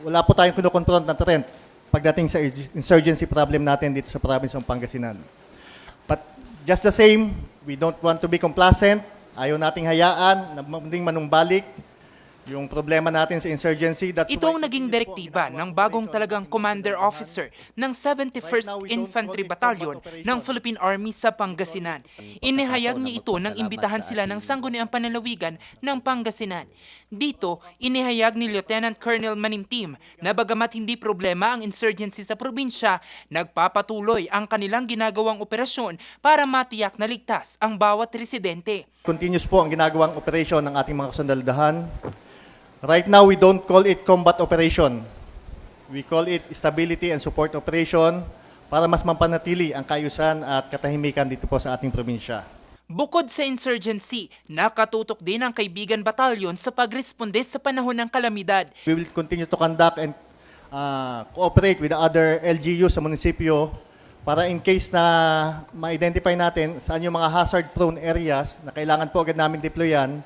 wala po tayong kinukonfront na trend pagdating sa insurgency problem natin dito sa province ng Pangasinan. But just the same, we don't want to be complacent. Ayaw nating hayaan na manumbalik yung problema natin sa insurgency. Ito ang naging direktiba ng bagong talagang commander officer ng 71st Infantry Battalion ng Philippine Army sa Pangasinan. Inihayag niya ito nang imbitahan sila ng Sangguniang Panlalawigan ng Pangasinan. Dito, inihayag ni Lieutenant Colonel Manimtim na bagamat hindi problema ang insurgency sa probinsya, nagpapatuloy ang kanilang ginagawang operasyon para matiyak na ligtas ang bawat residente. Continuous po ang ginagawang operasyon ng ating mga kasundaldahan. Right now, we don't call it combat operation. We call it stability and support operation para mas mapanatili ang kaayusan at katahimikan dito po sa ating probinsya. Bukod sa insurgency, nakatutok din ang Kaibigan Batalyon sa pagresponde sa panahon ng kalamidad. We will continue to conduct and cooperate with the other LGUs sa munisipyo para in case na ma-identify natin saan yung mga hazard-prone areas na kailangan po agad namin deployan.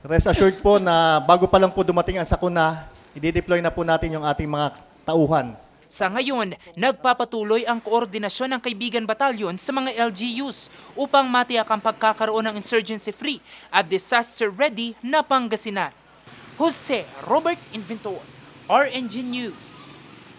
Rest assured po na bago pa lang po dumating ang sakuna, i-deploy na po natin yung ating mga tauhan. Sa ngayon, nagpapatuloy ang koordinasyon ng Kaibigan Batalyon sa mga LGUs upang matiyak ang pagkakaroon ng insurgency-free at disaster-ready na Pangasinan. Jose Robert Inventor, RNG News.